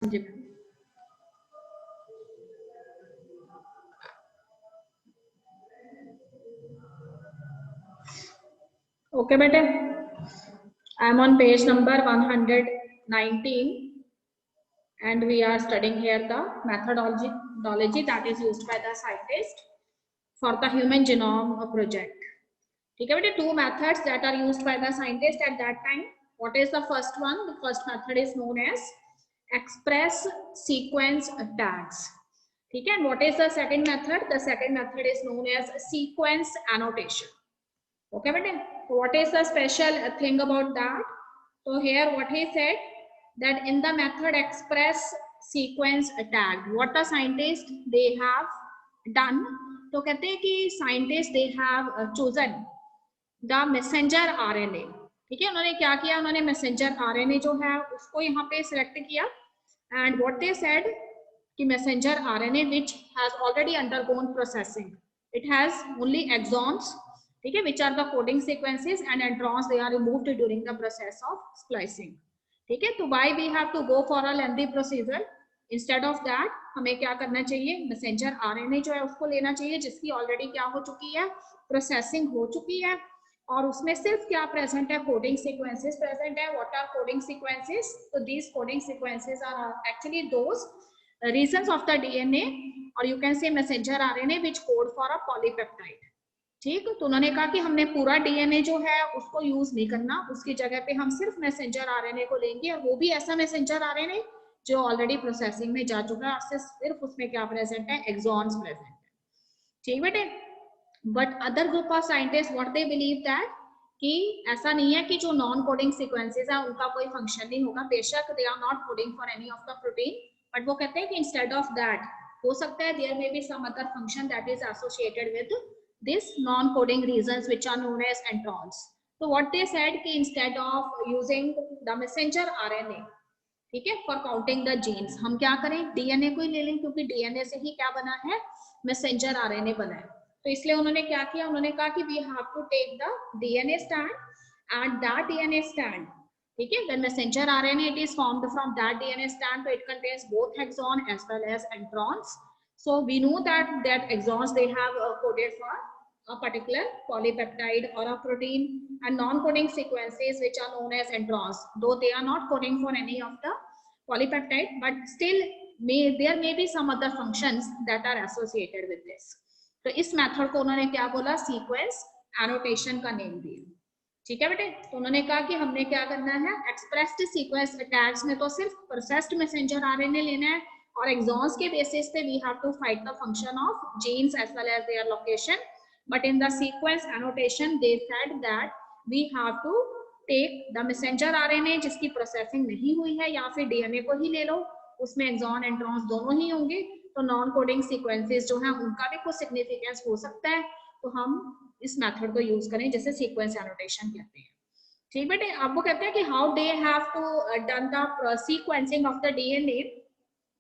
जी okay बेटे, I am on page number 119 and we are studying here the methodology that is used by the scientist for the human genome project. ठीक है बेटे, two methods that are used by the scientist at that time. What is the first one? The first method is known as express sequence tags. ठीक है, and what is the second method? The second method is known as sequence annotation. Okay बेटे, what is the special thing about that? So here what he said, that in the method express sequence tagged, what the scientist they have done, तो कहते हैं कि scientists they have chosen the messenger RNA. ठीक है, उन्होंने क्या किया, उन्होंने messenger RNA जो है उसको यहाँ पे select किया, and what they said कि messenger RNA which has already undergone processing, it has only exons, ठीक है, which are the coding sequences, and introns they are removed during the process of splicing. ठीक है, तो why we have to go for a lengthy procedure? Instead of that हमें क्या करना चाहिए, messenger RNA जो है उसको लेना चाहिए जिसकी ऑलरेडी क्या हो चुकी है, प्रोसेसिंग हो चुकी है, और उसमें सिर्फ क्या प्रेजेंट है, कोडिंग सीक्वेंसेस प्रेजेंट है. What are coding sequences? तो these coding sequences are actually those regions of the DNA, और you can say messenger RNA which code for a polypeptide. ठीक, तो उन्होंने कहा कि हमने पूरा डीएनए जो है उसको यूज नहीं करना, उसकी जगह पे हम सिर्फ मैसेंजर आरएनए को लेंगे, और वो भी ऐसा मैसेंजर आरएनए जो ऑलरेडी प्रोसेसिंग में जा चुका है, और सिर्फ उसमें क्या प्रेजेंट है, एक्सॉन्स प्रेजेंट है. ठीक बेटे, but other group of scientist what they believe that कि ऐसा नहीं है कि जो नॉन कोडिंग सीक्वेंसेस है उनका कोई फंक्शन नहीं होगा. बेशक they are not coding for any of the protein, but वो कहते हैं कि इंस्टेड ऑफ दैट हो सकता है there may be some other function that is associated with this non-coding regions which are known as introns. So what they said कि instead of using the messenger RNA, ठीक है, for counting the genes, हम क्या करें, DNA को ही ले लें, क्योंकि डीएनए से ही क्या बना है, मैसेंजर आरएनए बना है. तो इसलिए उन्होंने क्या किया, उन्होंने कहा कि we have to take the DNA strand, and that DNA strand, ठीक है, when messenger RNA it is formed from that DNA strand, so it contains both exon as well as introns. So we know that exons they have coded for a particular polypeptide or a protein, and non-coding sequences which are known as introns, though they are not coding for any of the polypeptide, but still there may be some other functions that are associated with this. तो इस method को उन्होंने क्या बोला, sequence annotation का name दिया. ठीक है बेटे, तो उन्होंने कहा कि हमने क्या करना है, एक्सप्रेस्ड सीक्वेंस टैग्स में तो सिर्फ प्रोसेस्ड मैसेंजर आरएनए लेना है, और एक्सॉन्स के बेसिस पे we have to find the function of genes as well as their location. But in the sequence annotation they said that we have to take the messenger RNA जिसकी processing नहीं हुई है, या फिर DNA को ही ले लो, उसमें एक्सॉन इंट्रॉन्स दोनों ही होंगे, तो नॉन कोडिंग सीक्वेंसेस जो है उनका भी कुछ सिग्निफिकेंस हो सकता है, तो हम इस मेथड को यूज करें जिसे सीक्वेंस एनोटेशन कहते हैं. ठीक बेटे, अब वो कहते हैं कि how they have to done the sequencing of the DNA.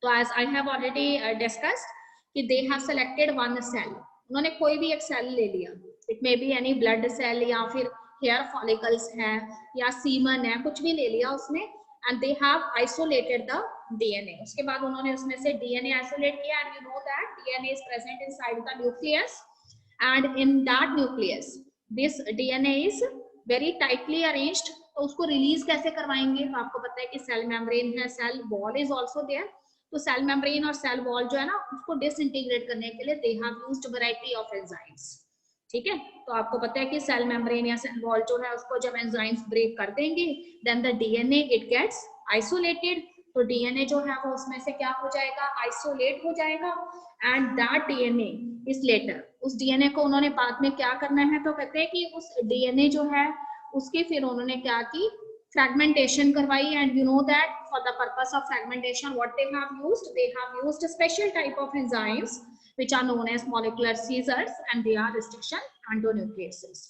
तो as I have already discussed कि they have selected one cell, उन्होंने कोई भी एक सेल ले लिया, it may be any blood cell या फिर hair follicles है या semen है, कुछ भी ले लिया उसमें, and they have isolated the DNA. उसके बाद उन्होंने उसमें से DNA isolate किया, and you know that DNA is present inside the nucleus, and in that nucleus this DNA is very tightly arranged. तो उसको रिलीज कैसे करवाएंगे, तो आपको पता है कि सेल मेम्ब्रेन है, cell wall is also there. तो सेल मेम्ब्रेन और सेल वॉल जो है ना उसको डिसइंटीग्रेट करने के लिए they have used variety of enzymes. ठीक है, तो आपको पता है कि सेल मेम्ब्रेन या सेल वॉल जो है उसको जब एंजाइम्स ब्रेक कर देंगे, then the DNA it gets isolated. तो डीएनए जो है वो उसमें से क्या हो जाएगा, आइसोलेट हो जाएगा, and that DNA is later. उस डीएनए को उन्होंने बाद में क्या करना है, तो कहते हैं कि उस डीएनए जो है उसकी फिर उन्होंने क्या की, fragmentation करवाई. and you know that for the purpose of fragmentation what they have used a special type of enzymes which are known as molecular scissors, and they are restriction endonucleases.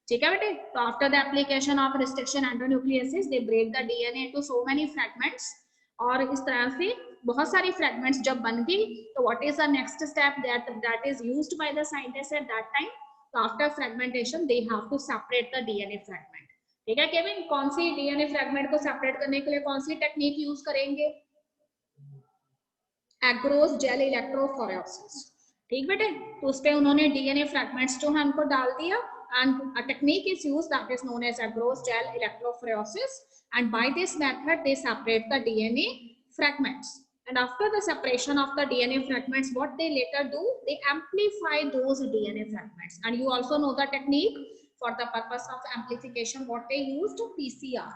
ठीक है बेटे, तो after the application of restriction endonucleases they break the DNA into so many fragments, और इस तरह से बहुत सारी fragments जब बन गई, तो what is the next step that is used by the scientists at that time? So after fragmentation they have to separate the DNA fragment. ठीक है केविन, कौन सी डीएनए फ्रैगमेंट को सेपरेट करने के लिए कौन सी टेक्निक यूज करेंगे, एग्रोस जेल इलेक्ट्रोफोरेसिस। ठीक बेटे, तो उस पे उन्होंने डीएनए फ्रैगमेंट्स जो है उनको डाल दिया and a technique is used that is known as agarose gel electrophoresis, and by this method they separate the DNA fragments, and after the separation of the DNA fragments what they later do, they amplify those DNA fragments, and you also know the technique for the purpose of amplification what they used, PCR।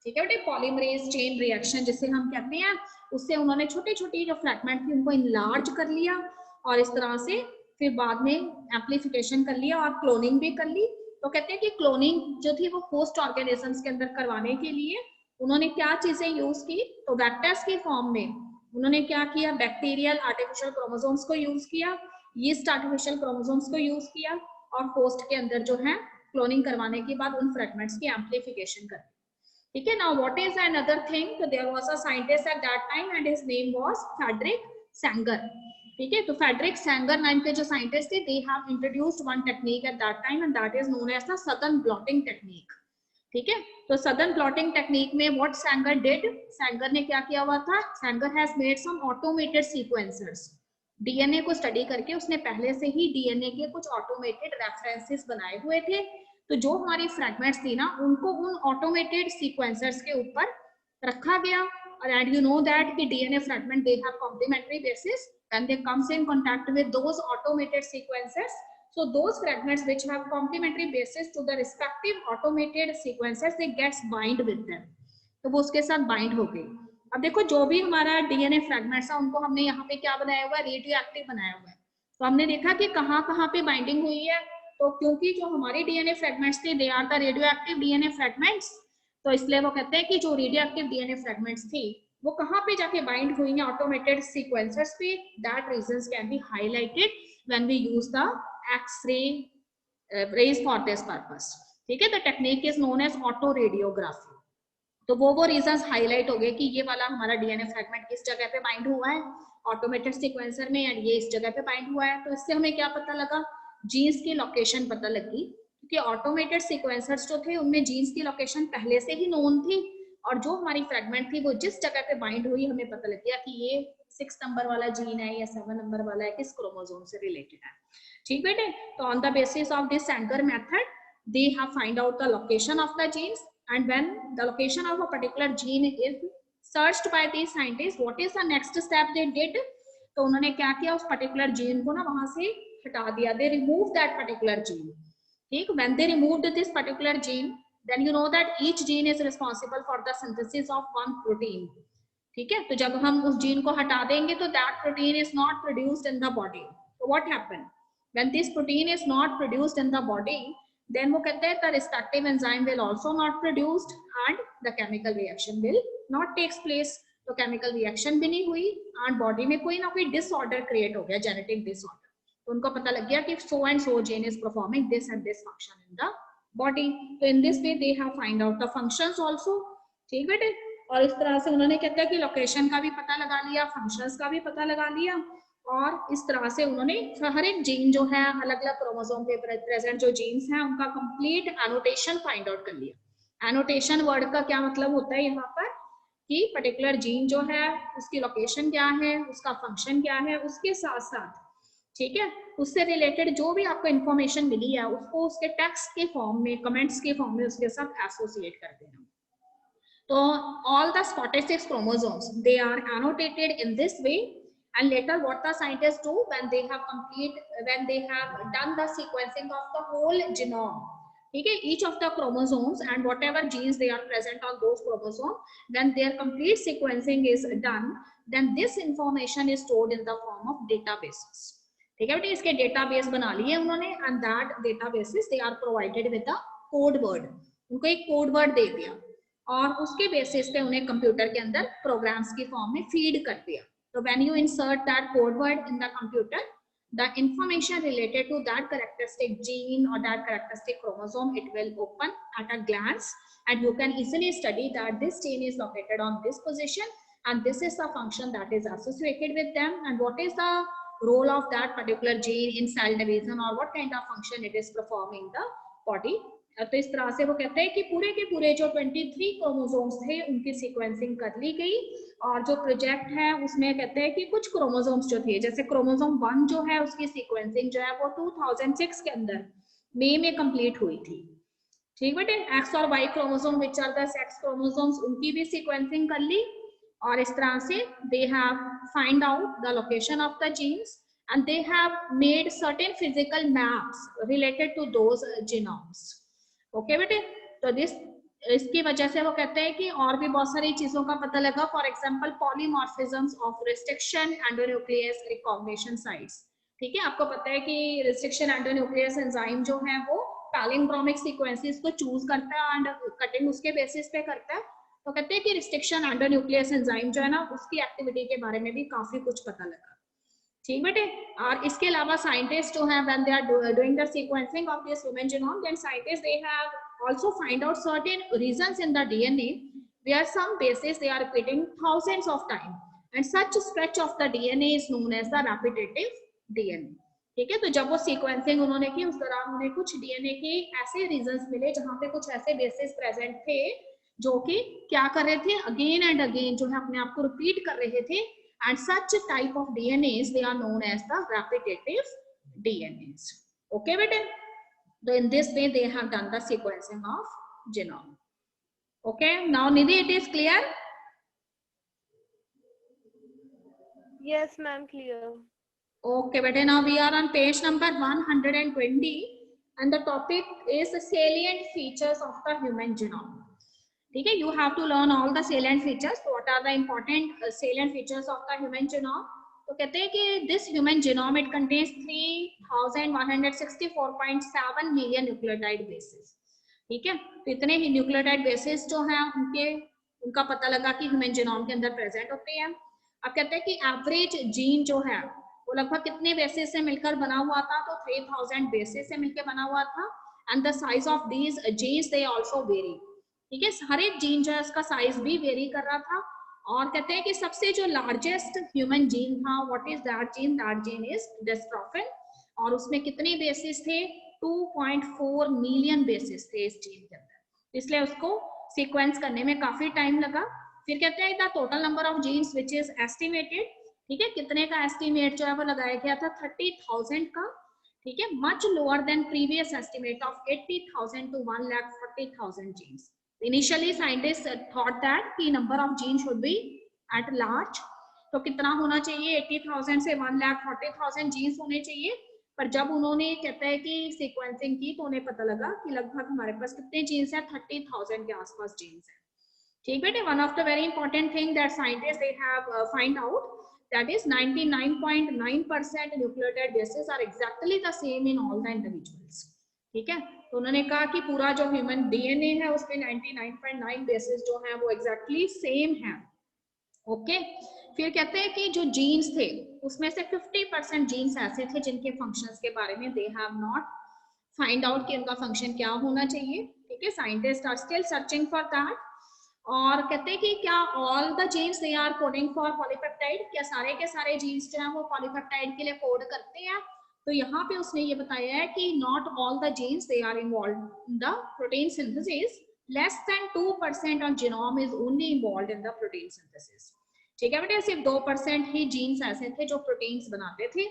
ठीक है बेटे, polymerase chain reaction जिसे हम कहते हैं, उससे उन्होंने छोटी छोटी जो फ्रैगमेंट थी उनको इनलार्ज कर लिया और इस तरह से फिर बाद में एम्प्लीफिकेशन कर लिया और क्लोनिंग भी कर ली। तो कहते हैं कि क्लोनिंग जो थी वो होस्ट ऑर्गेनिजम्स के अंदर करवाने के लिए उन्होंने क्या चीजें यूज की, तो वेक्टर्स की फॉर्म में उन्होंने क्या किया, बैक्टीरियल आर्टिफिशियल क्रोमोसोम्स को यूज किया, यीस्ट आर्टिफिशियल क्रोमोसोम्स को यूज किया और होस्ट के अंदर जो है क्लोनिंग करवाने के बाद उन फ्रैगमेंट्स की एम्प्लीफिकेशन कर दी। ठीक है, now what is another thing, तो there was a scientist at that time and his name was Frederick Sanger. ठीक है, तो फ्रेडरिक सैंगर नाम के जो साइंटिस्ट थे, they have introduced one technique at that time and that is known as the Southern blotting technique. ठीक है, तो सदर्न ब्लॉटिंग टेक्निक में व्हाट सैंगर डिड, सैंगर ने क्या किया हुआ था, Sanger has made some automated sequencers. DNA को स्टडी करके उसने पहले से ही डीएनए के कुछ ऑटोमेटेड रेफरेंसेस बनाए हुए थे, तो जो हमारी फ्रैगमेंट्स थी ना उनको उन ऑटोमेटेड सीक्वेंसर्स के ऊपर रखा गया। and you know that the DNA fragment they have complementary basis and they comes in contact with those automated sequences, so those fragments which have complementary basis to the respective automated sequences they gets bind with them, तो वो उसके साथ bind हो गई। अब देखो जो भी हमारा डीएनए फ्रैगमेंट्स है उनको हमने यहाँ पे क्या बनाया हुआ है, रेडियो एक्टिव बनाया हुआ है। तो हमने देखा कि कहाँ कहाँ पे बाइंडिंग हुई है, तो क्योंकि जो हमारे डीएनए फ्रैगमेंट्स थे they are the radioactive DNA fragments, तो इसलिए वो कहते हैं कि जो रेडियो एक्टिव डीएनए फ्रैगमेंट्स थी वो कहाँ पे जाके बाइंड हुई हैं, ऑटोमेटेड सीक्वेंसर्स पे। That regions can be highlighted when we use the X-ray rays for this purpose. ठीक है, the technique is known as autoradiography. तो वो रीजंस हाईलाइट हो गए कि ये वाला हमारा डीएनए फ्रैगमेंट किस जगह पे बाइंड हुआ है, ऑटोमेटेड सीक्वेंसर में, एंड ये इस जगह पे बाइंड हुआ है। तो इससे हमें क्या पता लगा, जीन्स की लोकेशन पता लगी, क्योंकि ऑटोमेटेड सीक्वेंसर्स जो थे उनमें जीन्स की लोकेशन पहले से ही नोन थी, और जो हमारी फ्रैगमेंट थी वो जिस जगह पे बाइंड हुई हमें पता लग गया कि ये 6 नंबर वाला जीन है या 7 नंबर वाला है, किस क्रोमोसोम से रिलेटेड है। ठीक बेटे, तो on the basis of this Sanger method they have find out the location of the genes, and when the location of a particular gene is searched by these scientists, what is the next step they did, तो उन्होंने क्या किया, उस particular gene को ना वहां से हटा दिया, they removed that particular gene। ठीक, when they removed this particular gene then you know that each gene is responsible for the synthesis of one protein। ठीक है, तो जब हम उस जीन को हटा देंगे तो that protein is not produced in the body, so what happened when this protein is not produced in the body, then वो कहते हैं the respective enzyme will also not produced and the chemical reaction will not takes place। तो chemical reaction भी नहीं हुई and body में कोई ना कोई disorder create हो गया, genetic disorder। तो उनको पता लग गया कि so and so gene is performing this and this function in the body। तो in this way they have find out the functions also। ठीक बेटे, और इस तरह से उन्होंने कहते हैं कि लोकेशन का भी पता लगा लिया, फंक्शंस का भी पता लगा लिया, और इस तरह से उन्होंने हर एक जीन जो है अलग अलग क्रोमोसोम पे प्रेजेंट जो जीन्स हैं उनका कंप्लीट एनोटेशन फाइंड आउट कर लिया। एनोटेशन वर्ड का क्या मतलब होता है यहाँ पर, कि पर्टिकुलर जीन जो है उसकी लोकेशन क्या है, उसका फंक्शन क्या है, उसके साथ साथ ठीक है उससे रिलेटेड जो भी आपको इन्फॉर्मेशन मिली है उसको उसके टेक्स्ट के फॉर्म में, कमेंट्स के फॉर्म में उसके साथ एसोसिएट कर देना। तो all the 46 chromosomes they are annotated in this way, and later what the scientists do when they have done the sequencing of the whole genome, okay, each of the chromosomes and whatever genes they are present on those chromosomes, when their complete sequencing is done, then this information is stored in the form of databases। ठीक है बेटे, इसके database बना लिए उन्होंने, and that databases they are provided with the code word. उनको एक code word दे दिया और उसके बेसिस पे उन्हें कंप्यूटर के अंदर प्रोग्राम्स की फॉर्म में फीड कर दिया। तो when you insert that code word in the computer, the information related to that characteristic gene or that characteristic chromosome, it will open at a glance, and you can easily study that this gene is located on this position and this is the function that is associated with them, and what is the role of that particular gene in cell division or what kind of function it is performing the body तो इस तरह से वो कहते हैं कि पूरे के पूरे जो 23 क्रोमोसोम्स थे उनकी सीक्वेंसिंग कर ली गई, और जो प्रोजेक्ट है उसमें कहते हैं कि कुछ क्रोमोसोम्स जो थे, जैसे क्रोमोसोम 1 जो है उसकी सीक्वेंसिंग जो है वो 2006 के अंदर मई में कंप्लीट हुई थी। ठीक बेटे, एक्स और Y chromosome which are the sex chromosomes उनकी भी सीक्वेंसिंग कर ली, और इस तरह से they have find out the location of the genes and they have made certain physical maps related to those genomes. Okay बेटे, तो इसकी वजह से वो कहते हैं कि और भी बहुत सारी चीजों का पता लगा, for example polymorphisms of restriction endonuclease recognition sites. ठीक है, आपको पता है कि रिस्ट्रिक्शन एंडोन्यूक्लियस एंजाइम जो है वो पैलिंड्रोमिक सीक्वेंसेस को चूज करता है एंड कटिंग उसके बेसिस पे करता है। तो कहते हैं कि रिस्ट्रिक्शन एंडोन्यूक्लियस एंजाइम जो है ना उसकी एक्टिविटी के बारे में भी काफी कुछ पता लगा। ठीक बेटे, और इसके अलावा साइंटिस्ट जो है when they are doing the sequencing of this human genome, then scientists they have also find out certain reasons in the DNA where some bases they are repeating thousands of times, and such stretch of the DNA is known as the repetitive DNA. ठीक है, तो जब वो sequencing उन्होंने की उस दौरान उन्हें कुछ डीएनए के ऐसे रीजंस मिले जहां पे कुछ ऐसे बेसिस प्रेजेंट थे जो कि क्या कर रहे थे, अगेन एंड अगेन जो है अपने आप को रिपीट कर रहे थे, and such type of DNAs they are known as the repetitive DNAs. Okay beta, so in this way they have done the sequencing of genome. Okay, now Nidhi, it is clear? Yes ma'am, clear. Okay beta, now we are on page number 120 and the topic is salient features of the human genome. ठीक है, you have to learn all the salient features. So what are the important salient features of the human genome? तो कहते हैं कि this human genome it contains 3164.7 million nucleotide bases. ठीक है, तो इतने ही न्यूक्लियोटाइड बेसिस जो हैं उनका पता लगा कि ह्यूमन जीनोम के अंदर प्रेजेंट होते हैं। अब कहते हैं कि एवरेज जीन जो है वो लगभग कितने बेसिस से मिलकर बना हुआ था, तो 3000 बेसिस से मिलकर बना हुआ था, and the size of these genes they also very. ठीक है, हर एक जीन जो है उसका साइज भी वेरी कर रहा था, और कहते हैं कि सबसे जो लार्जेस्ट ह्यूमन जीन था, what is that gene? That gene is dystrophin, और उसमें कितने बेसिस थे? 2.4 मिलियन बेसिस थे इस जीन के अंदर, इसलिए उसको सीक्वेंस करने में काफी टाइम लगा। फिर कहते हैं the total number of genes which is estimated, ठीक है, कितने का एस्टिमेट जो है वो लगाया गया था? 30,000 का। ठीक है, much lower than previous estimate of 80,000 to 1,40,000 genes. Initially scientists thought that the number of genes should be at large, तो कितना होना चाहिए? 80,000 से 1,40,000 जीन्स होने चाहिए, पर जब उन्होंने कहता है कि सीक्वेंसिंग की तो उन्हें पता लगा कि लगभग हमारे पास कितने जीन्स हैं? 30,000 के आसपास जीन्स हैं। ठीक बेटे, one of the very important thing that scientist they have find out that is 99.9% nucleotide bases are exactly the same in all the individuals. ठीक है, तो उन्होंने कहा कि पूरा जो ह्यूमन डीएनए है उसमें 99.9 बेसिस जो है वो एग्जैक्टली सेम है। ओके, फिर कहते हैं कि जो जीन्स थे उसमें से 50% जीन्स ऐसे थे जिनके फंक्शंस के बारे में they have not find out कि उनका फंक्शन क्या होना चाहिए। ठीक है, scientist are still searching for that, और कहते हैं कि क्या all the genes they are coding for polypeptide, क्या सारे के सारे जीन्स जो है वो पॉलीपेप्टाइड के लिए कोड करते हैं? तो यहाँ पे उसने ये बताया है कि not all the genes they are involved in the protein synthesis, less than 2% of genome is only involved in the protein synthesis. ठीक है बेटा, सिर्फ 2% ही जीन्स ऐसे थे जो प्रोटीन्स बनाते थे।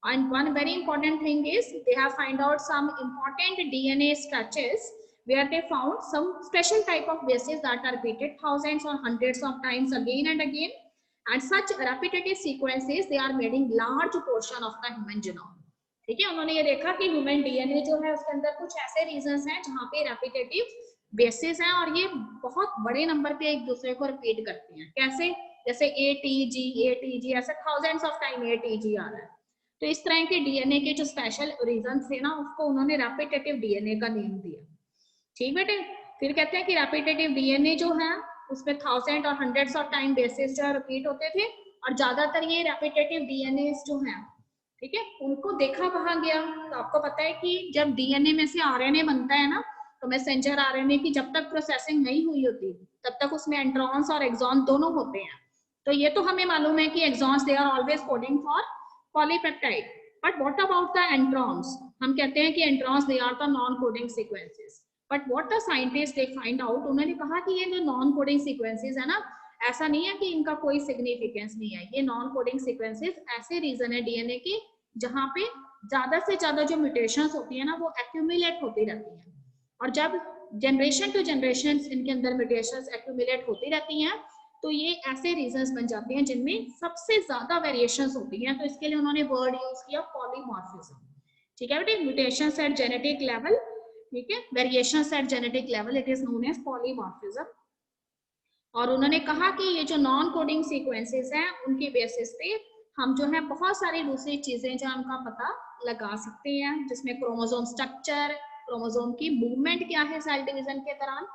And one very important thing is they have find out some important DNA structures where they found some special type of bases that are repeated thousands or hundreds of times again and again, and such repetitive sequences they are making large portion of the human genome. ठीक है, उन्होंने ये देखा कि human DNA जो है उसके अंदर कुछ ऐसे रीजंस हैं जहाँ पे रेपिटेटिव बेसिस हैं और ये बहुत बड़े नंबर पे एक दूसरे को रिपीट करते हैं। कैसे? जैसे ATG ऐसे थाउजेंड्स ऑफ टाइम ATG आ रहा है, तो इस तरह के डीएनए के जो स्पेशल रीजंस थे ना उसको उन्होंने रेपिटेटिव डीएनए का नेम दिया। ठीक बेटे, फिर कहते हैं कि रेपिटेटिव डीएनए जो है उसमें 1000 और हंड्रेड्स ऑफ टाइम बेसिस जो रिपीट होते थे, और ज्यादातर ये रेपिटेटिव डीएनए जो है, ठीक है, उनको देखा कहाँ गया? तो आपको पता है कि जब डीएनए में से आरएनए बनता है ना, तो मैसेंजर आरएनए की जब तक प्रोसेसिंग नहीं हुई होती तब तक उसमें एंट्रॉन्स और एक्सॉन दोनों होते हैं। तो ये तो हमें मालूम है कि exons they are always coding for polypeptide, but what about the introns? हम कहते हैं कि introns they are the non coding sequences. But what the scientist they find out, उन्होंने कहा कि ये जो नॉन कोडिंग सीक्वेंसेस है ना, ऐसा नहीं है कि इनका कोई सिग्निफिकेंस नहीं है, ये नॉन कोडिंग सीक्वेंसेस ऐसे रीजन है डीएनए के जहां पे ज्यादा से ज्यादा जो म्यूटेशंस होती है ना वो एक्यूमुलेट होती रहती हैं, और जब जनरेशन टू जनरेशन इनके अंदर म्यूटेशंस एक्यूमुलेट होती रहती हैं तो ये ऐसे रीजंस बन जाते हैं जिनमें सबसे ज्यादा वेरिएशंस होती हैं। तो इसके लिए उन्होंने वर्ड यूज किया पॉलीमॉर्फिज्म। ठीक है बेटे, म्यूटेशंस एट जेनेटिक लेवल, ठीक है, variations at genetic level, it is known as polymorphism. और उन्होंने कहा कि ये जो नॉन कोडिंग सीक्वेंसेस हैं उनके बेसिस पे हम जो है बहुत सारी दूसरी चीजें जो उनका पता लगा सकते हैं, जिसमें क्रोमोसोम स्ट्रक्चर, क्रोमोसोम की मूवमेंट क्या है सेल डिवीजन के दौरान,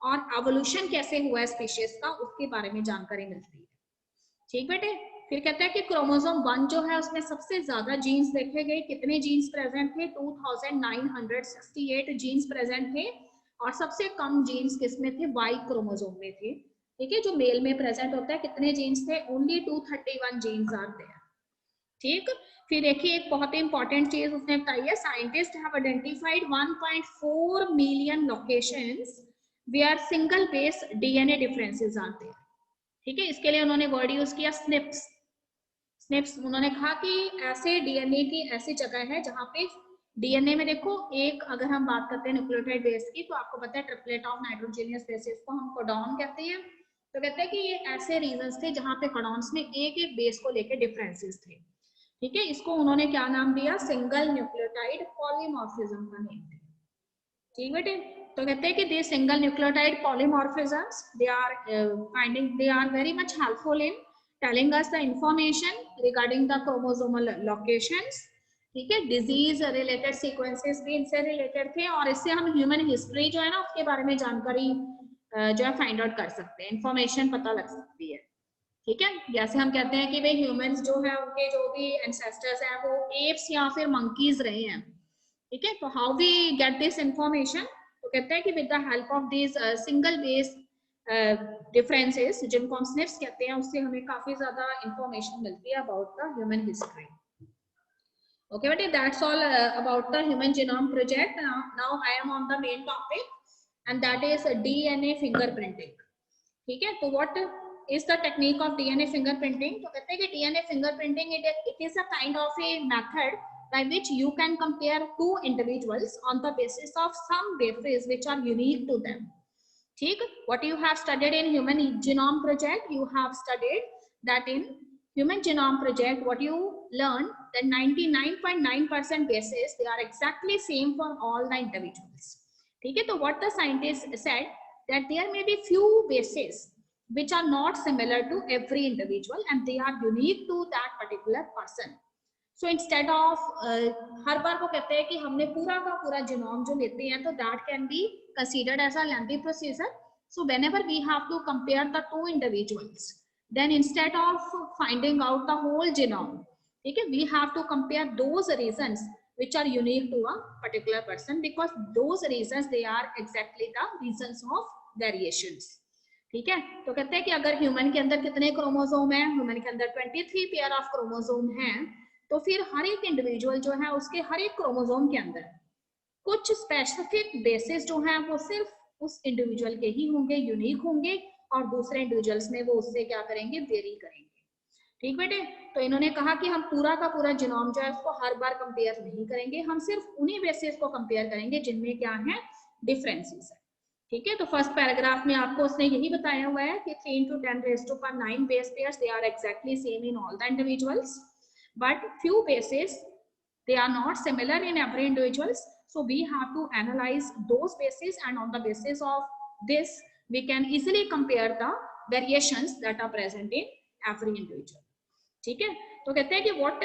और एवोल्यूशन कैसे हुआ है स्पीशीज का, उसके बारे में जानकारी मिलती है। ठीक बेटे, फिर कहता है कि क्रोमोसोम 1 जो है उसमें सबसे ज्यादा जीन्स देखे गए, कितने जीन्स प्रेजेंट थे, 2968 जीन्स प्रेजेंट थे, और सबसे कम जीन्स किसमें थे, वाई क्रोमोसोम में थे। ठीक है, जो मेल में प्रेजेंट होता है कितने जीन्स थे, ओनली 231 जीन्स आर देयर। ठीक, फिर देखिए एक बहुत ही इंपॉर्टेंट चीज उसने बताई है, scientist have identified 1.4 million locations where single base DNA differences are there. ठीक है, इसके लिए उन्होंने वर्ड यूज किया स्निप्स। स्निप्स, उन्होंने कहा कि ऐसे डीएनए की ऐसी जगह है जहां पे डीएनए में देखो, एक अगर हम बात करते हैं न्यूक्लियोटाइड बेस की तो आपको पता है ट्रिपलेट ऑफ नाइट्रोजनियस बेसिस को हम कोडॉन कहते हैं। तो कहते हैं कि ये ऐसे रीजंस थे जहां पे कोडॉन्स में एक एक बेस को लेके डिफरेंसेस थे। ठीक है, इसको उन्होंने क्या नाम दिया, सिंगल न्यूक्लियोटाइड पॉलीमॉर्फिज्म का नेम दिया। ठीक बेटे, तो कहते हैं कि they single nucleotide polymorphisms they are very much helpful in telling us the information regarding the chromosomal locations. ठीक है, डिजीज रिलेटेड सीक्वेंसेस भी इनसे रिलेटेड थे, और इससे हम ह्यूमन हिस्ट्री जो है ना उसके बारे में जानकारी जो है फाइंड आउट कर सकते हैं, इंफॉर्मेशन पता लग सकती है। ठीक है, जैसे हम कहते हैं कि भाई ह्यूमंस जो है उनके जो भी एंसेस्टर्स हैं वो एप्स या फिर मंकीज रहे हैं। ठीक है, तो how we get this information, तो कहते हैं कि with the help of this single base differences जिनको हम स्निप्स कहते हैं, उससे हमें काफी ज्यादा इंफॉर्मेशन मिलती है about the human history. Okay, but that's all about the Human Genome Project. Now I am on the main topic, and that is DNA fingerprinting. ठीक है, तो what is the technique of DNA fingerprinting? तो कहते हैं कि DNA fingerprinting it is a kind of a method by which you can compare two individuals on the basis of some bases which are unique to them. ठीक, what you have studied in Human Genome Project, you have studied that in Human Genome Project, what you learned that 99.9% bases they are exactly same for all the individuals. ठीक है, तो what the scientists said that there may be few bases which are not similar to every individual and they are unique to that particular person. So instead of हर बार वो कहते हैं कि हमने पूरा का पूरा genome जो लेते हैं तो that can be considered as a lengthy procedure. So whenever we have to compare the two individuals, then instead of finding out the whole genome, okay, we have to compare those regions which are unique to a particular person, because those regions they are exactly the regions of variations. ठीक है, तो कहते हैं कि अगर human के अंदर कितने क्रोमोसोम है, ह्यूमन के अंदर 23 पेयर ऑफ क्रोमोसोम हैं, तो फिर हर एक इंडिविजुअल जो है उसके हर एक क्रोमोसोम के अंदर कुछ स्पेसिफिक बेसिस जो हैं वो सिर्फ उस इंडिविजुअल के ही होंगे, यूनिक होंगे, और दूसरे इंडिविजुअल्स में वो उससे क्या करेंगे, वेरी करेंगे। ठीक बेटे, तो इन्होंने कहा कि हम पूरा का पूरा जीनोम जो है उसको हर बार कंपेयर नहीं करेंगे, हम सिर्फ उन्हीं बेसिस को कंपेयर करेंगे जिनमें क्या है, डिफरेंसेस है। ठीक है, तो फर्स्ट पैराग्राफ में आपको उसने यही बताया हुआ है कि 3 to 10 raised to power 9 base pairs they are exactly same in all the individuals, but few bases they are not similar in every individuals. So we have to analyze those bases, and on the basis of this we can easily compare the variations that are present in every individual. ठीक है, तो कहते हैं कि what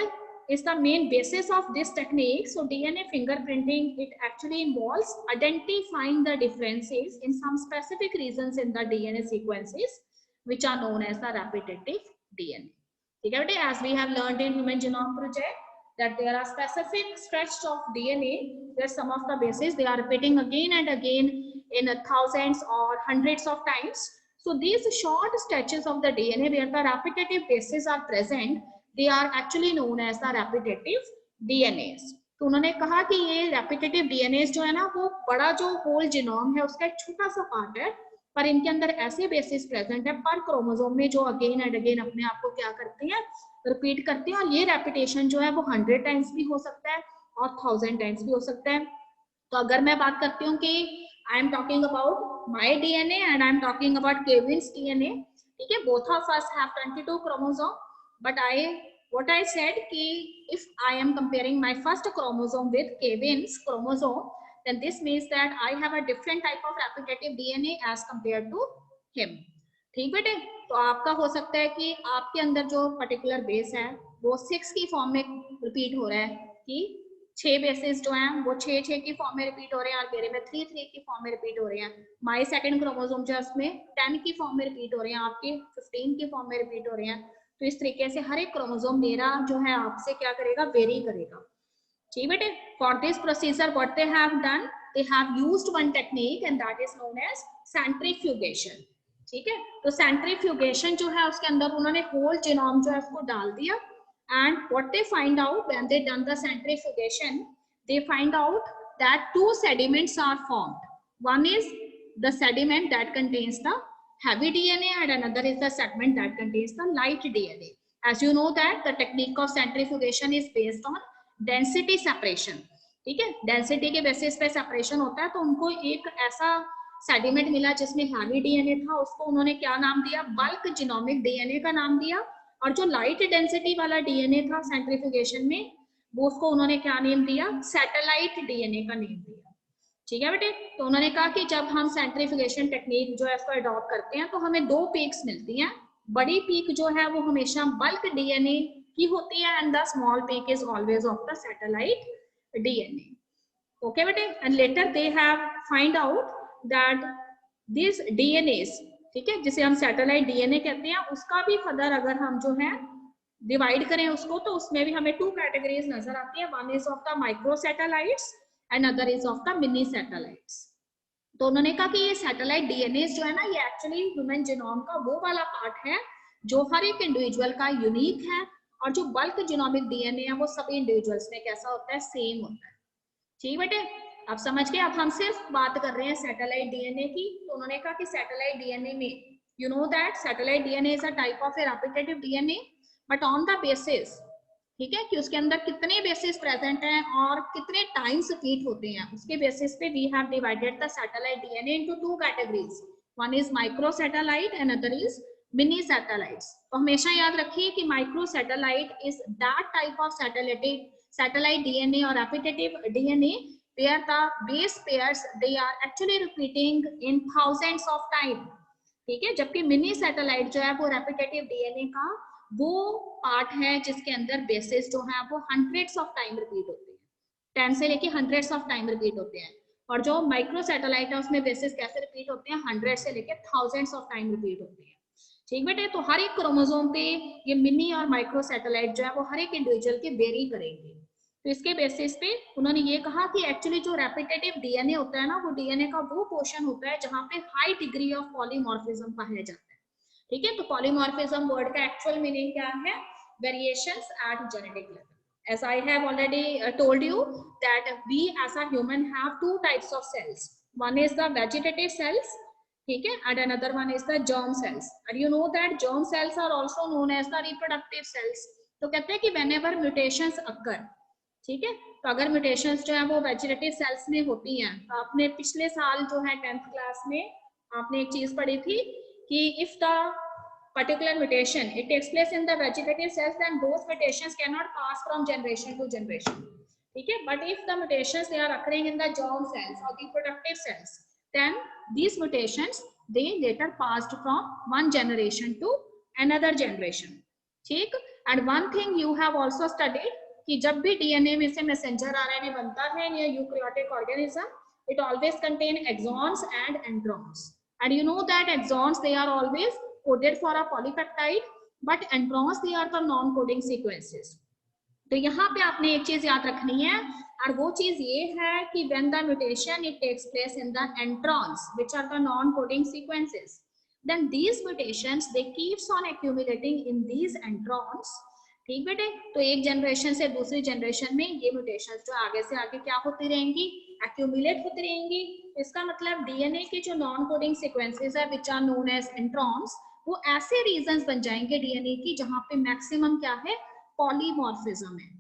is the main basis of this technique? So DNA fingerprinting, it actually involves identifying the differences in some specific regions in the DNA sequences which are known as the repetitive DNA. ठीक है बेटे, as we have learned in Human Genome Project that there are specific stretches of DNA where some of the bases they are repeating again and again in thousands or hundreds of times. So these short stretches of the DNA where the repetitive bases are present, they are actually known as the repetitive DNAs. तो उन्होंने कहा कि ये repetitive DNA जो है ना, वो बड़ा जो होल जीनोम है उसका एक छोटा सा पार्ट है, पर इनके अंदर ऐसे बेसिस प्रेजेंट है पर क्रोमोसोम में जो अगेन एंड अगेन अपने आप को क्या करते हैं, रिपीट करते हैं। और ये रेपिटेशन जो है वो 100 टाइम्स भी हो सकता है और 1000 टाइम्स भी हो सकता है। तो अगर मैं बात करती हूँ कि I am talking about my DNA and I am talking about Kevin's DNA, ठीक है, both of us have 22 chromosome, but what I said कि if I am comparing my first chromosome with Kevin's chromosome, then this means that I have a different type of repetitive DNA as compared to him. ठीक बेटे, तो आपका हो सकता है कि आपके अंदर जो पर्टिकुलर बेस है वो 6 की फॉर्म में रिपीट हो रहा है, कि 6 बेसिस जो हैं वो 6 की फॉर्म में रिपीट हो रहे हैं, और मेरे में 3 की फॉर्म में रिपीट हो रहे हैं। माय सेकंड क्रोमोसोम जो है उसमें 10 की फॉर्म में रिपीट हो रहे हैं, आपके 15 की फॉर्म में रिपीट हो रहे हैं। तो इस तरीके से हर एक क्रोमोसोम मेरा जो है आपसे क्या करेगा, वेरी करेगा। ठीक बेटे, for this procedure what they have done, they have used one technique and that is known as centrifugation. ठीक है, तो सेंट्रीफ्यूगेशन जो है उसके अंदर उन्होंने होल जीनोम जो है उसको डाल दिया, and what they find out when they done the centrifugation, they find out that 2 sediments are formed. One is the sediment that contains the heavy DNA and another is the segment that contains the light DNA. As you know that the technique of centrifugation is based on density separation. ठीक है, density के basis पे separation होता है। तो उनको एक ऐसा सेडिमेंट मिला जिसमें हैवी डीएनए था, उसको उन्होंने क्या नाम दिया, बल्क जीनोमिक डीएनए का नाम दिया। और जो लाइट डेंसिटी वाला डीएनए था सेंट्रीफ्यूगेशन में, वो उसको उन्होंने क्या नेम दिया, सैटेलाइट डीएनए का नेम दिया। ठीक है बेटे, तो उन्होंने कहा कि जब हम सेंट्रीफ्यूगेशन टेक्निक जो है इसको अडॉप्ट करते हैं तो हमें 2 पीक्स मिलती हैं। बड़ी पीक जो है वो हमेशा बल्क डीएनए की होती है and the small peak is always of the satellite DNA. Okay बेटे, and later they have find out that this DNAs, ठीक है, जिसे हम सैटेलाइट डीएनए कहते हैं, उसका भी फर्दर अगर हम जो है डिवाइड करें उसको, तो उसमें भी हमें 2 कैटेगरीज नजर आती है। One is of the microsatellites and other is of the mini satellites. तो उन्होंने कहा कि ये सैटेलाइट डीएनए जो है ना, ये एक्चुअली ह्यूमन जीनोम का वो वाला पार्ट है जो हर एक इंडिविजुअल का यूनिक है, और जो बल्क जीनोमिक डीएनए है वो सभी इंडिविजुअल्स में कैसा होता है, सेम होता है। ठीक बेटे, आप समझ गए। अब हम सिर्फ बात कर रहे हैं सैटेलाइट डीएनए की। तो उन्होंने कहा कि सैटेलाइट डीएनए में, you know that satellite DNA is a type of A repetitive DNA, but on the basis, ठीक है, कि उसके अंदर कितने बेसिस प्रेजेंट हैं और कितने टाइम्स रिपीट होते हैं, उसके बेसिस पे we have divided the satellite DNA into 2 categories. One is microsatellite and other is mini satellites. तो हमेशा याद रखिए कि microsatellite is that type of satellite DNA or repetitive DNA where the base pairs they are actually repeating in thousands of time. ठीक है, जबकि mini satellite जो है वो रेपिटेटिव डीएनए का वो पार्ट है जिसके अंदर बेसिस जो है वो हंड्रेड्स ऑफ टाइम रिपीट होते हैं, 10 से लेके हंड्रेड्स ऑफ टाइम रिपीट होते हैं। और जो माइक्रो सैटेलाइट है उसमें बेसिस कैसे रिपीट होते हैं, 100 से लेके थाउजेंड्स ऑफ टाइम रिपीट होते हैं। ठीक बेटे, तो हर एक क्रोमोसोम पे ये मिनी और माइक्रो सैटेलाइट जो है वो हर एक इंडिविजुअल के वेरी करेंगे। तो इसके बेसिस पे उन्होंने ये कहा कि एक्चुअली जो रेपिटेटिव डीएनए होता है ना, वो डीएनए का वो पोर्शन होता है जहां पे हाई डिग्री ऑफ पॉलीमॉर्फिज्म पाया जाता है। ठीक है, तो पॉलीमॉर्फिज्म वर्ड का एक्चुअल मीनिंग क्या है, variations at genetic level. As I have already told you that we as a human have 2 types of cells. One is the vegetative cells, ठीक है, and another one is the germ cells. And you know that germ cells are also known as the reproductive cells. तो कहते हैं कि whenever mutations occur, ठीक है, तो अगर म्यूटेशंस जो है वो वेजिटेटिव सेल्स में होती हैं, तो आपने पिछले साल जो है 10th क्लास में आपने एक चीज पढ़ी थी कि if the particular mutation it takes place in the vegetative cells, then those mutations cannot pass from generation to generation. ठीक है, but if the mutations they are occurring in the germ cells or the reproductive cells, then these mutations they later passed from one generation to another generation. ठीक, and one thing you have also studied कि जब भी DNA में से messenger RNA बनता है या eukaryotic organism, it always contain exons and introns, and you know that exons they are always coded for a polypeptide, but introns they are the non-coding sequences. तो यहाँ पे आपने एक चीज याद रखनी है, और वो चीज ये है कि when the mutation it takes place in the introns, which are the non-coding sequences, then these mutations they keeps on accumulating in these introns, ठीक बेटे, तो एक जनरेशन से दूसरी जनरेशन में ये म्यूटेशंस जो आगे से आगे क्या होती रहेंगी, एक्यूमुलेट होती रहेंगी। इसका मतलब डीएनए के जो नॉन कोडिंग सीक्वेंसेस है which are known as introns, वो ऐसे रीजंस बन जाएंगे डीएनए की जहां पे मैक्सिमम क्या है, पॉलीमॉर्फिज्म है।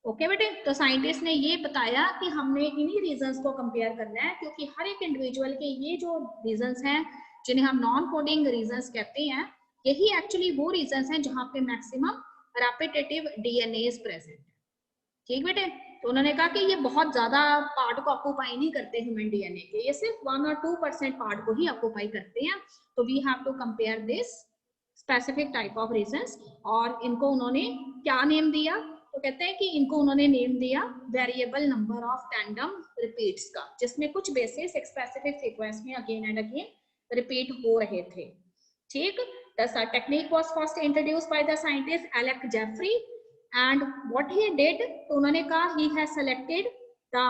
ओके बेटे, तो साइंटिस्ट ने ये बताया कि हमने इन्हीं रीजंस को कंपेयर करना है, क्योंकि हर एक इंडिविजुअल के ये जो रीजंस हैं जिन्हें हम नॉन कोडिंग रीजंस कहते हैं, यही एक्चुअली वो रीजंस हैं जहां पे maximum repetitive DNA is present. ठीक बेटे, तो उन्होंने कहा कि ये बहुत ज्यादा पार्ट को ऑक्यूपाई नहीं करते ह्यूमन डीएनए के, ये सिर्फ 1 और 2% पार्ट को ही ऑक्यूपाई करते हैं। तो we have to compare this specific type of regions, और इनको उन्होंने क्या नेम दिया, तो कहते हैं कि इनको उन्होंने नेम दिया variable number of tandem repeats का, जिसमें कुछ बेसिस एक स्पेसिफिक सीक्वेंस में अगेन एंड अगेन रिपीट हो रहे थे। ठीक, the technique was first introduced by the scientist Alec Jeffrey, and what he did, तो उन्होंने कहा he has selected the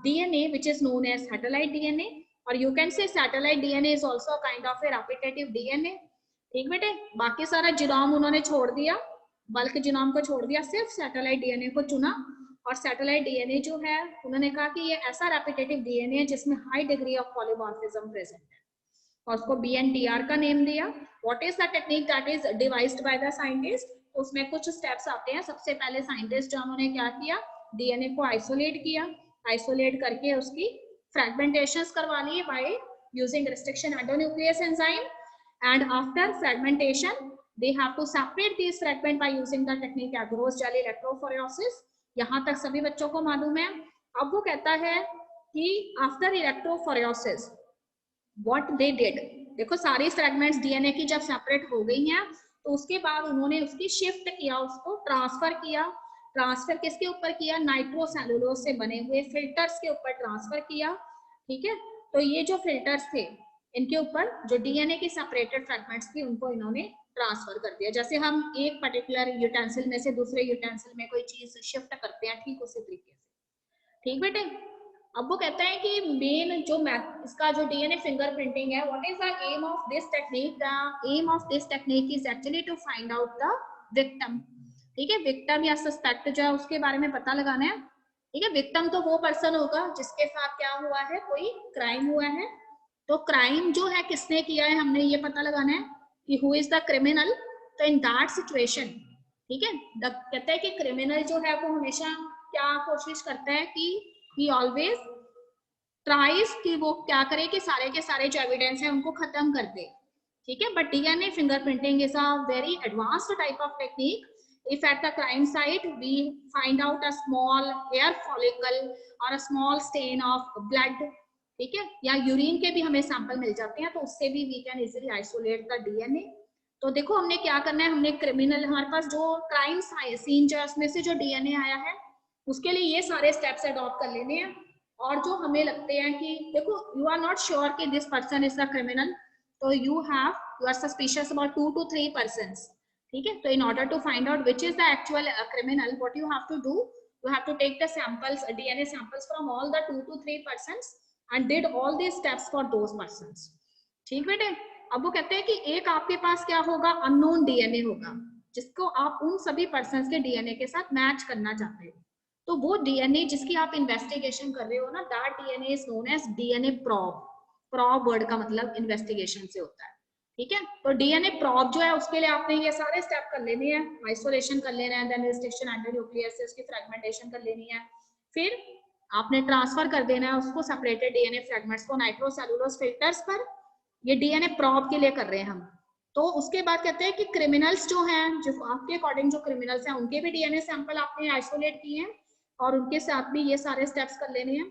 DNA which is known as satellite DNA, or you can say satellite DNA is also a kind of a repetitive DNA। ठीक बेटे, बाकी सारा genome उन्होंने छोड़ दिया, बल्क जीनोम को छोड़ दिया, सिर्फ सैटेलाइट डीएनए को चुना। और सैटेलाइट डीएनए जो है उन्होंने कहा कि ये ऐसा रेपिटेटिव डीएनए है जिसमें high degree of polymorphism present है, और उसको BNTR का नेम दिया। What is the technique that is devised bye the scientist, उसमें कुछ स्टेप्स आते हैं। सबसे पहले साइंटिस्ट जो उन्होंने क्या किया, डीएनए को आइसोलेट किया, आइसोलेट करके उसकी फ्रेगमेंटेशंस करवा लिए by using restriction endonuclease enzyme, and after fragmentation they have to separate these fragment by using the technique agarose gel electrophoresis। यहाँ तक सभी बच्चों को मालूम है। अब वो कहता है कि after electrophoresis what they did, देखो सारी फ्रेगमेंट्स डीएनए की जब सेपरेट हो गई हैं तो उसके बाद उन्होंने उसकी शिफ्ट किया, उसको ट्रांसफर किया। ट्रांसफर किसके ऊपर किया, नाइट्रोसेलुलोज से बने हुए फिल्टर्स के ऊपर ट्रांसफर किया। ठीक है, तो ये जो फिल्टर्स थे इनके ऊपर जो डीएनए की सेपरेटेड फ्रेगमेंट्स थी उनको इन्होंने ट्रांसफर कर दिया। जैसे हम एक पर्टिकुलर यूटेंसिल में से दूसरे यूटेंसिल में कोई चीज शिफ्ट करते हैं, ठीक उसी तरीके से। ठीक बेटे, अब वो कहता है कि मेन जो इसका जो डीएनए फिंगरप्रिंटिंग है, what is the aim of this technique, the aim of this technique is actually to find out the victim. ठीक है, विक्टिम या सस्पेक्ट जो है उसके बारे में पता लगाना है। ठीक है, विक्टिम तो वो पर्सन होगा जिसके साथ क्या हुआ है, कोई क्राइम हुआ है। तो क्राइम जो है किसने किया है हमने ये पता लगाना है कि हु इज द क्रिमिनल। तो इन दैट सिचुएशन, ठीक है, कहते हैं कि क्रिमिनल जो है वो हमेशा क्या कोशिश करता है कि he always tries कि वो क्या करे कि सारे के सारे जो एविडेंस है उनको खत्म कर दे। ठीक है, but DNA fingerprinting is a very advanced type of technique. If at the crime site we find out a small hair follicle or a small stain of blood, ठीक है, या यूरिन के भी हमें सैंपल मिल जाते हैं, तो उससे भी we can easily isolate the DNA। तो देखो हमने क्या करना है, हमने क्रिमिनल, हमारे पास जो क्राइम सीन जो है उसमें से जो डीएनए आया है उसके लिए ये सारे स्टेप्स अडॉप्ट कर लेने हैं। और जो हमें लगते हैं कि देखो यू आर नॉट श्योर कि this person is the criminal, तो you are suspicious about 2 to 3 persons। ठीक है, तो in order to find out which is the actual criminal, what you have to do, you have to take the samples, DNA samples from all the 2 to 3 persons and did all these steps for those persons। ठीक बेटे, अब वो कहते हैं कि एक आपके पास क्या होगा, अननोन डीएनए होगा जिसको आप उन सभी पर्सन्स के डीएनए के साथ मैच करना चाहते हो। तो वो डीएनए जिसकी आप इन्वेस्टिगेशन कर रहे हो ना, that DNA is known as DNA probe. Probe word का मतलब इन्वेस्टिगेशन से होता है। ठीक है, तो डीएनए प्रोब जो है उसके लिए आपने ये सारे स्टेप कर लेने हैं, आइसोलेशन कर लेना है, देन रिस्ट्रिक्शन एंडोन्यूक्लियस से उसकी फ्रेगमेंटेशन कर लेनी है, फिर आपने ट्रांसफर कर देना है उसको सेपरेटेड डीएनए फ्रेगमेंट्स को नाइट्रोसेलुलोज फिल्टर्स पर। ये डीएनए प्रोब के लिए कर रहे हैं हम। तो उसके बाद कहते हैं कि क्रिमिनल्स जो हैं, जो आपके अकॉर्डिंग जो क्रिमिनल्स हैं उनके भी डीएनए सैंपल आपने आइसोलेट किए हैं और उनके साथ भी ये सारे स्टेप्स कर लेने हैं।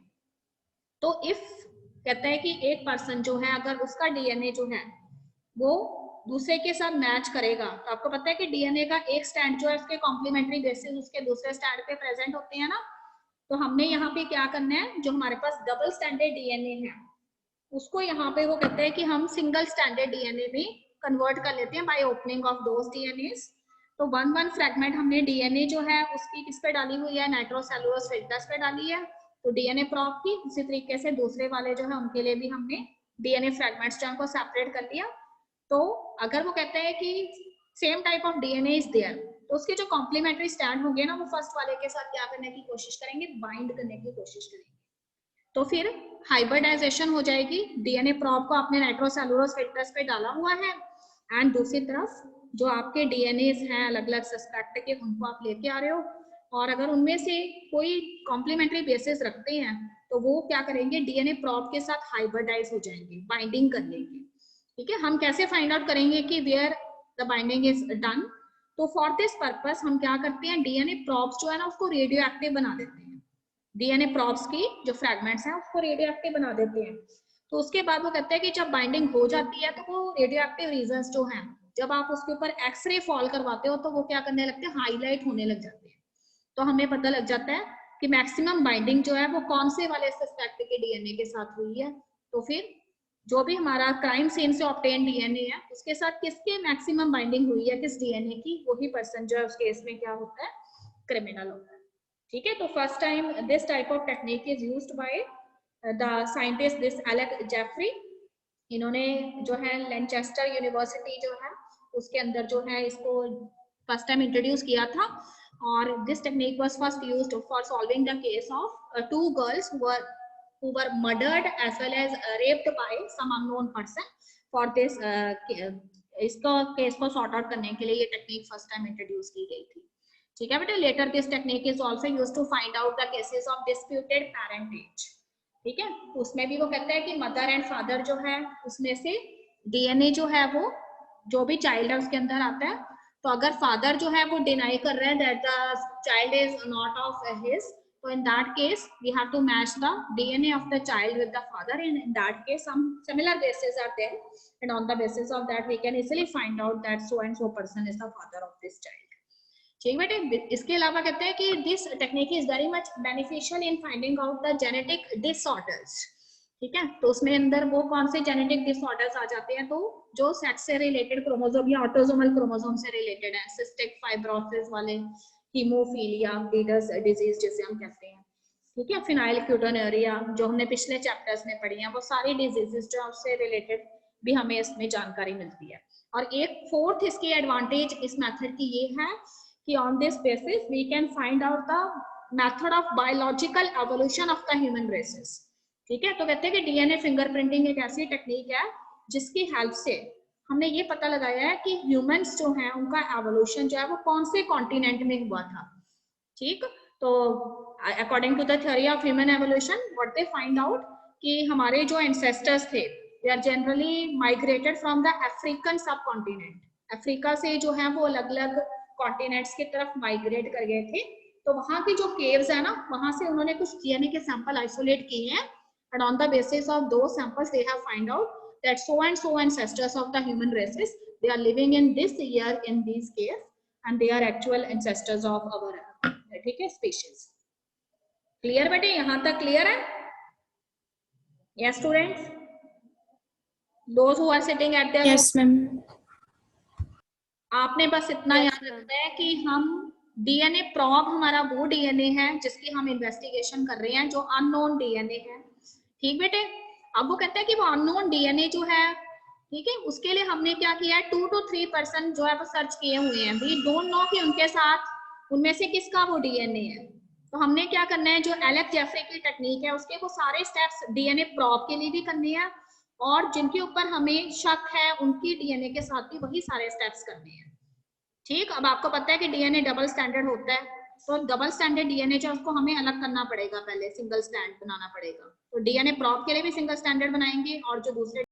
तो इफ कहते हैं कि एक पर्सन जो है अगर उसका डीएनए जो है वो दूसरे के साथ मैच करेगा, तो आपको पता है कि डीएनए का एक स्टैंड जो है उसके कॉम्प्लीमेंट्री बेसिस उसके दूसरे स्टैंड पे प्रेजेंट होते हैं ना। तो हमने यहाँ पे क्या करना है, जो हमारे पास डबल स्टैंडर्ड डीएनए है उसको यहाँ पे वो कहते हैं कि हम सिंगल स्टैंडर्ड डीएनए में कन्वर्ट कर लेते हैं by opening of those DNS. तो वन फ्रैगमेंट हमने डीएनए जो है उसकी किस पे डाली हुई है, नाइट्रोसेलुलोज फिल्टर्स पे डाली है, तो डीएनए प्रोब की। उसी तरीके से दूसरे वाले जो है उनके लिए भी हमने डीएनए फ्रैगमेंट्स जो को सेपरेट कर लिया। तो अगर वो कहते हैं कि same type of DNA is there, तो उसके जो कॉम्प्लीमेंट्री स्टैंड होंगे ना वो फर्स्ट वाले के साथ क्या करने की कोशिश करेंगे, बाइंड करने की कोशिश करेंगे। तो फिर हाइब्रिडाइजेशन हो जाएगी, डीएनए प्रॉब को आपने नाइट्रोसेलुलोज फिल्टर्स पे डाला हुआ है एंड दूसरी तरफ जो आपके डीएनए हैं अलग अलग सस्पेक्ट के उनको आप लेके आ रहे हो, और अगर उनमें से कोई कॉम्प्लीमेंट्री बेसिस रखते हैं तो वो क्या करेंगे, डीएनए प्रॉब के साथ हाइब्रिडाइज हो जाएंगे, बाइंडिंग कर लेंगे। ठीक है, हम कैसे फाइंड आउट करेंगे कि where the binding is done? तो फॉर दिस पर्पस हम क्या करते हैं, डीएनए प्रॉब्स जो है ना उसको रेडियो एक्टिव बना देते हैं, डीएनए प्रॉब्स की जो फ्रैगमेंट्स हैं उसको रेडियो एक्टिव बना देते हैं। तो उसके बाद वो कहते हैं कि जब बाइंडिंग हो जाती है तो वो रेडियो एक्टिव रीजन्स जो हैं जब आप उसके ऊपर एक्सरे फॉल करवाते हो तो वो क्या करने लगते हैं, हाईलाइट होने लग जाते हैं। तो हमें पता लग जाता है कि मैक्सिमम बाइंडिंग जो है वो कौन से वाले सस्पेक्ट के डीएनए के साथ हुई है। तो फिर जो भी हमारा क्राइम सीन से ऑब्टेन डीएनए है उसके साथ किसके मैक्सिमम बाइंडिंग हुई है, किस डीएनए की, वही पर्सन जो है उस केस में क्या होता है, क्रिमिनल होता है। ठीक है, तो first time this type of technique is used by the scientist this Alec Jeffrey. इन्होंने जो है लैनचेस्टर यूनिवर्सिटी जो है उसके अंदर जो है इसको फर्स्ट टाइम इंट्रोड्यूस किया था, और this technique was first used for solving the case of 2 girls who were murdered as well as raped by some unknown person. For this इसको केस को सॉर्ट आउट करने के लिए ये टेक्निक फर्स्ट टाइम इंट्रोड्यूस की गई थी। ठीक है बेटा, later this technique is also used to find out the cases of disputed parentage. ठीक है, उसमें भी वो कहता है कि मदर एंड फादर जो है उसमें से डीएनए जो है वो जो भी चाइल्ड है उसके अंदर आता है, तो अगर फादर जो है वो डिनाई कर रहे हैं that the child is not of his, so in that case we have to match the DNA of the child with the father, and in that case some similar bases are there, and on the basis of that we can easily find out that so and so person is the father of this child. ठीक बेटे, इसके अलावा कहते हैं कि this technique is very much beneficial in finding out the genetic disorders. ठीक है, तो उसमें अंदर वो कौन से जेनेटिक डिसऑर्डर्स आ जाते हैं, तो जो सेक्स से रिलेटेड क्रोमोसोम या ऑटोसोमल क्रोमोसोम से रिलेटेड है, सिस्टिक फाइब्रोसिस वाले, हीमोफीलिया, लीडर्स डिजीज जिसे हम कहते हैं। ठीक है, फिनाइलक्यूटोनुरिया जो हमने पिछले चैप्टर्स में पढ़ी हैं, वो सारी डिजीजेस जो उससे रिलेटेड भी हमें इसमें जानकारी मिलती है। और एक फोर्थ इसकी एडवांटेज इस मेथड की ये है कि on this basis we can find out the method of biological evolution of the human races. ठीक है, तो कहते हैं कि डीएनए फिंगरप्रिंटिंग एक ऐसी टेक्निक है जिसकी हेल्प से हमने ये पता लगाया है कि ह्यूमंस जो हैं उनका एवोल्यूशन जो है वो कौन से कॉन्टिनेंट में हुआ था। ठीक, तो according to the theory of human evolution what they find out कि हमारे जो एंसेस्टर्स थे they are generally migrated from the African subcontinent. Africa से जो है वो अलग अलग कॉन्टिनेंट्स की तरफ माइग्रेट कर गए थे, तो वहां की जो केव्स है ना वहां से उन्होंने कुछ डीएनए के सैंपल आइसोलेट किए हैं, and on the basis of those samples they have find out that so and so ancestors of the human races they are living in this year in these caves and they are actual ancestors of our ठीक है species। Clear बेटे, यहां तक clear है? yes students, those who are sitting at their yes ma'am। आपने बस इतना yes, याद रखना है कि हम डीएनए प्रॉब हमारा वो डीएनए है जिसकी हम इन्वेस्टिगेशन कर रहे हैं जो अननोन डीएनए है। ठीक बेटे, अब वो कहते हैं कि वो अननोन डीएनए जो है, ठीक है, उसके लिए हमने क्या किया है, 2 to 3% जो है वो सर्च किए हुए हैं। वी डोंट नो कि उनके साथ उनमें से किसका वो डीएनए है। तो हमने क्या करना है, जो एलेक जेफरी की टेक्निक है उसके वो सारे स्टेप्स डीएनए प्रॉब के लिए भी करने हैं, और जिनके ऊपर हमें शक है उनकी डीएनए के साथ भी वही सारे स्टेप्स करने हैं। ठीक, अब आपको पता है कि डीएनए डबल स्टैंडर्ड होता है, तो डबल स्टैंडर्ड डीएनए जो उसको हमें अलग करना पड़ेगा, पहले सिंगल स्टैंड बनाना पड़ेगा। तो डीएनए प्रॉब के लिए भी सिंगल स्टैंडर्ड बनाएंगे और जो दूसरे